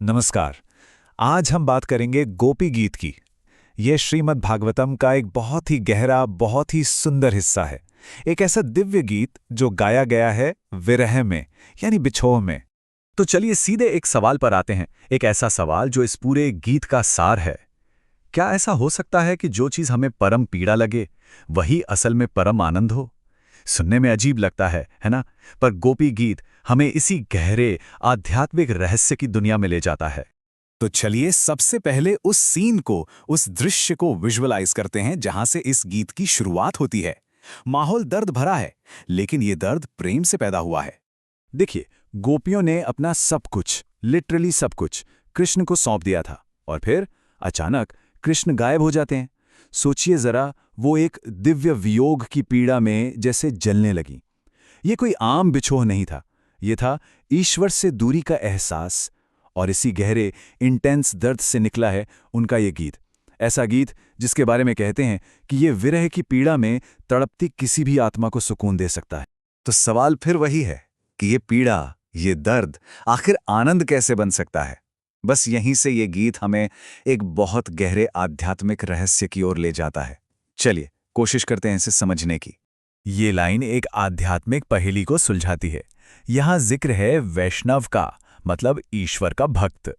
नमस्कार। आज हम बात करेंगे गोपी गीत की। यह श्रीमद् भागवतम का एक बहुत ही गहरा, बहुत ही सुंदर हिस्सा है। एक ऐसा दिव्य गीत जो गाया गया है विरह में, यानी बिछोह में। तो चलिए सीधे एक सवाल पर आते हैं, एक ऐसा सवाल जो इस पूरे गीत का सार है। क्या ऐसा हो सकता है कि जो चीज़ हमें परम पीड़ा लगे, वही असल में परम आनंद हो? सुनने में अजीब लगता है ना? पर गोपी गीत हमें इसी गहरे आध्यात्मिक रहस्य की दुनिया में ले जाता है। तो चलिए सबसे पहले उस सीन को, उस दृश्य को विजुअलाइज करते हैं जहां से इस गीत की शुरुआत होती है। माहौल दर्द भरा है, लेकिन ये दर्द प्रेम से पैदा हुआ है। देखिए, गोपियों ने अपना सब कुछ, लिटरली सब कुछ, कृष्ण को सौंप दिया था, और फिर अचानक कृष्ण गायब हो जाते हैं। सोचिए जरा, वो एक दिव्य वियोग की पीड़ा में जैसे जलने लगी। ये कोई आम बिछोह नहीं था, ये था ईश्वर से दूरी का एहसास। और इसी गहरे इंटेंस दर्द से निकला है उनका ये गीत। ऐसा गीत जिसके बारे में कहते हैं कि ये विरह की पीड़ा में तड़पती किसी भी आत्मा को सुकून दे सकता है। तो सवाल फिर वही है कि ये पीड़ा, ये दर्द आखिर आनंद कैसे बन सकता है? बस यहीं से ये गीत हमें एक बहुत गहरे आध्यात्मिक रहस्य की ओर ले जाता है। चलिए कोशिश करते हैं इसे समझने की। ये लाइन एक आध्यात्मिक पहेली को सुलझाती है। यहाँ जिक्र है वैष्णव का, मतलब ईश्वर का भक्त।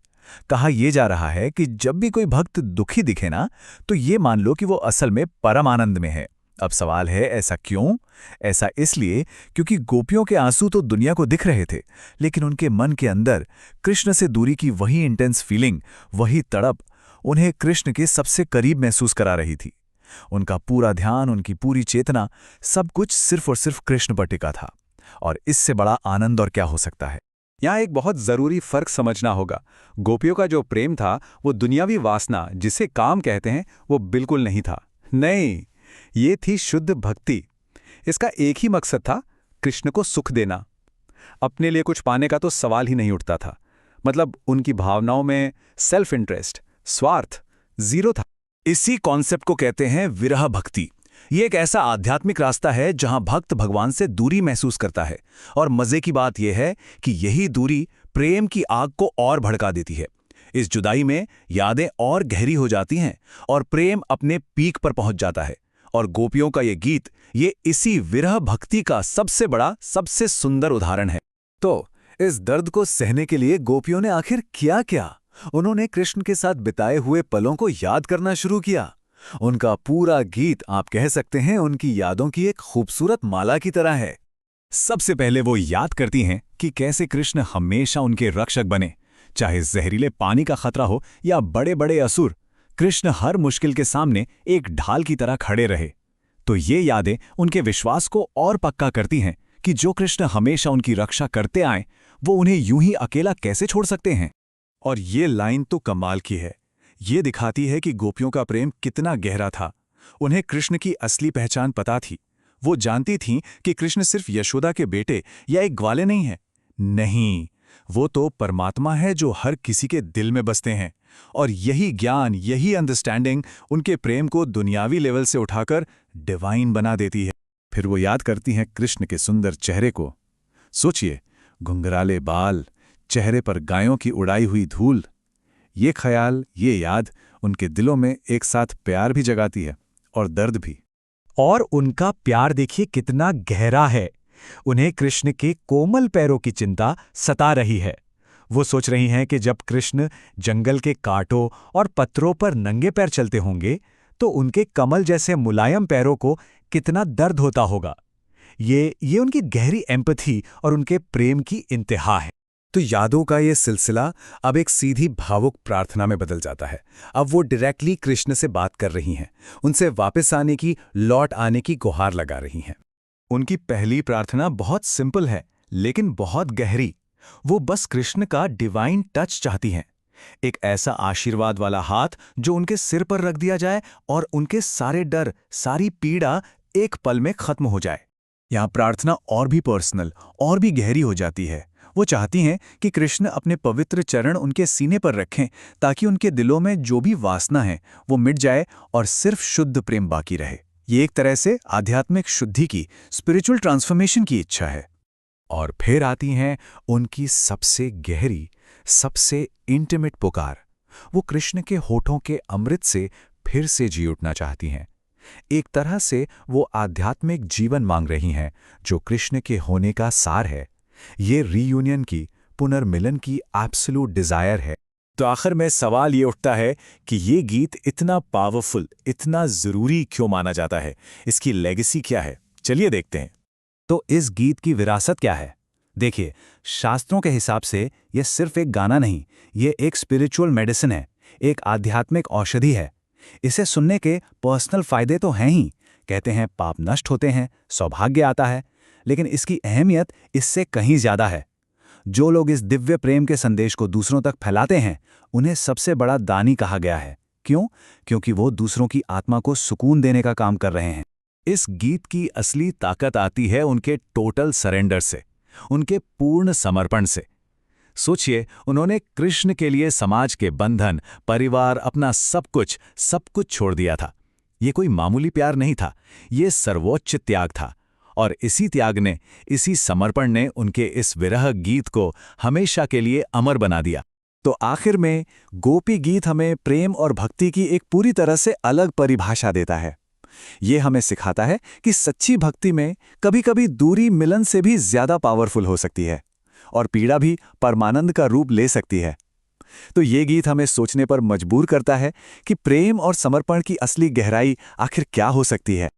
कहा यह जा रहा है कि जब भी कोई भक्त दुखी दिखे ना, तो ये मान लो कि वो असल में परम आनंद में है। अब सवाल है, ऐसा क्यों? ऐसा इसलिए क्योंकि गोपियों के आंसू तो दुनिया को दिख रहे थे, लेकिन उनके मन के अंदर कृष्ण से दूरी की वही इंटेंस फीलिंग, वही तड़प उन्हें कृष्ण के सबसे करीब महसूस करा रही थी। उनका पूरा ध्यान, उनकी पूरी चेतना, सब कुछ सिर्फ और सिर्फ कृष्ण पर टिका था। और इससे बड़ा आनंद और क्या हो सकता है? यहाँ एक बहुत जरूरी फर्क समझना होगा। गोपियों का जो प्रेम था, वो दुनियावी वासना, जिसे काम कहते हैं, वो बिल्कुल नहीं था। नहीं, ये थी शुद्ध भक्ति। इसका एक ही मकसद था, कृष्ण को सुख देना। अपने लिए कुछ पाने का तो सवाल ही नहीं उठता था। मतलब उनकी भावनाओं में सेल्फ इंटरेस्ट, स्वार्थ जीरो था। इसी कॉन्सेप्ट को कहते हैं विरह भक्ति। ये एक ऐसा आध्यात्मिक रास्ता है जहां भक्त भगवान से दूरी महसूस करता है। और मजे की बात यह है कि यही दूरी प्रेम की आग को और भड़का देती है। इस जुदाई में यादें और गहरी हो जाती हैं और प्रेम अपने पीक पर पहुंच जाता है। और गोपियों का ये गीत, ये इसी विरह भक्ति का सबसे बड़ा, सबसे सुंदर उदाहरण है। तो इस दर्द को सहने के लिए गोपियों ने आखिर किया क्या? उन्होंने कृष्ण के साथ बिताए हुए पलों को याद करना शुरू किया। उनका पूरा गीत, आप कह सकते हैं, उनकी यादों की एक खूबसूरत माला की तरह है। सबसे पहले वो याद करती हैं कि कैसे कृष्ण हमेशा उनके रक्षक बने। चाहे जहरीले पानी का खतरा हो या बड़े बड़े असुर, कृष्ण हर मुश्किल के सामने एक ढाल की तरह खड़े रहे। तो ये यादें उनके विश्वास को और पक्का करती हैं कि जो कृष्ण हमेशा उनकी रक्षा करते आए, वो उन्हें यूं ही अकेला कैसे छोड़ सकते हैं। और ये लाइन तो कमाल की है। ये दिखाती है कि गोपियों का प्रेम कितना गहरा था। उन्हें कृष्ण की असली पहचान पता थी। वो जानती थीं कि कृष्ण सिर्फ यशोदा के बेटे या एक ग्वाले नहीं है। नहीं, वो तो परमात्मा है जो हर किसी के दिल में बसते हैं। और यही ज्ञान, यही अंडरस्टैंडिंग उनके प्रेम को दुनियावी लेवल से उठाकर डिवाइन बना देती है। फिर वो याद करती हैं कृष्ण के सुंदर चेहरे को। सोचिए, घुंघराले बाल, चेहरे पर गायों की उड़ाई हुई धूल। ये ख्याल, ये याद उनके दिलों में एक साथ प्यार भी जगाती है और दर्द भी। और उनका प्यार देखिए कितना गहरा है। उन्हें कृष्ण के कोमल पैरों की चिंता सता रही है। वो सोच रही हैं कि जब कृष्ण जंगल के कांटों और पत्थरों पर नंगे पैर चलते होंगे, तो उनके कमल जैसे मुलायम पैरों को कितना दर्द होता होगा। ये उनकी गहरी एम्पैथी और उनके प्रेम की इंतहा है। तो यादों का ये सिलसिला अब एक सीधी भावुक प्रार्थना में बदल जाता है। अब वो डायरेक्टली कृष्ण से बात कर रही हैं, उनसे वापस आने की, लौट आने की गुहार लगा रही हैं। उनकी पहली प्रार्थना बहुत सिंपल है, लेकिन बहुत गहरी। वो बस कृष्ण का डिवाइन टच चाहती हैं। एक ऐसा आशीर्वाद वाला हाथ जो उनके सिर पर रख दिया जाए और उनके सारे डर, सारी पीड़ा एक पल में खत्म हो जाए। यहाँ प्रार्थना और भी पर्सनल, और भी गहरी हो जाती है। वो चाहती हैं कि कृष्ण अपने पवित्र चरण उनके सीने पर रखें, ताकि उनके दिलों में जो भी वासना है वो मिट जाए और सिर्फ शुद्ध प्रेम बाकी रहे। ये एक तरह से आध्यात्मिक शुद्धि की, स्पिरिचुअल ट्रांसफॉर्मेशन की इच्छा है। और फिर आती हैं उनकी सबसे गहरी, सबसे इंटीमेट पुकार। वो कृष्ण के होठों के अमृत से फिर से जी उठना चाहती हैं। एक तरह से वो आध्यात्मिक जीवन मांग रही हैं, जो कृष्ण के होने का सार है। ये रीयूनियन की, पुनर्मिलन की एब्सोल्यूट डिजायर है। तो आखिर में सवाल ये उठता है कि ये गीत इतना पावरफुल, इतना जरूरी क्यों माना जाता है? इसकी लेगेसी क्या है? चलिए देखते हैं। तो इस गीत की विरासत क्या है? देखिए, शास्त्रों के हिसाब से यह सिर्फ एक गाना नहीं, ये एक स्पिरिचुअल मेडिसिन है, एक आध्यात्मिक औषधि है। इसे सुनने के पर्सनल फायदे तो हैं ही। कहते हैं पाप नष्ट होते हैं, सौभाग्य आता है। लेकिन इसकी अहमियत इससे कहीं ज्यादा है। जो लोग इस दिव्य प्रेम के संदेश को दूसरों तक फैलाते हैं, उन्हें सबसे बड़ा दानी कहा गया है। क्यों? क्योंकि वो दूसरों की आत्मा को सुकून देने का काम कर रहे हैं। इस गीत की असली ताकत आती है उनके टोटल सरेंडर से, उनके पूर्ण समर्पण से। सोचिए, उन्होंने कृष्ण के लिए समाज के बंधन, परिवार, अपना सब कुछ छोड़ दिया था। ये कोई मामूली प्यार नहीं था, ये सर्वोच्च त्याग था। और इसी त्याग ने, इसी समर्पण ने उनके इस विरह गीत को हमेशा के लिए अमर बना दिया। तो आखिर में गोपी गीत हमें प्रेम और भक्ति की एक पूरी तरह से अलग परिभाषा देता है। ये हमें सिखाता है कि सच्ची भक्ति में कभी-कभी दूरी मिलन से भी ज्यादा पावरफुल हो सकती है, और पीड़ा भी परमानंद का रूप ले सकती है। तो ये गीत हमें सोचने पर मजबूर करता है कि प्रेम और समर्पण की असली गहराई आखिर क्या हो सकती है।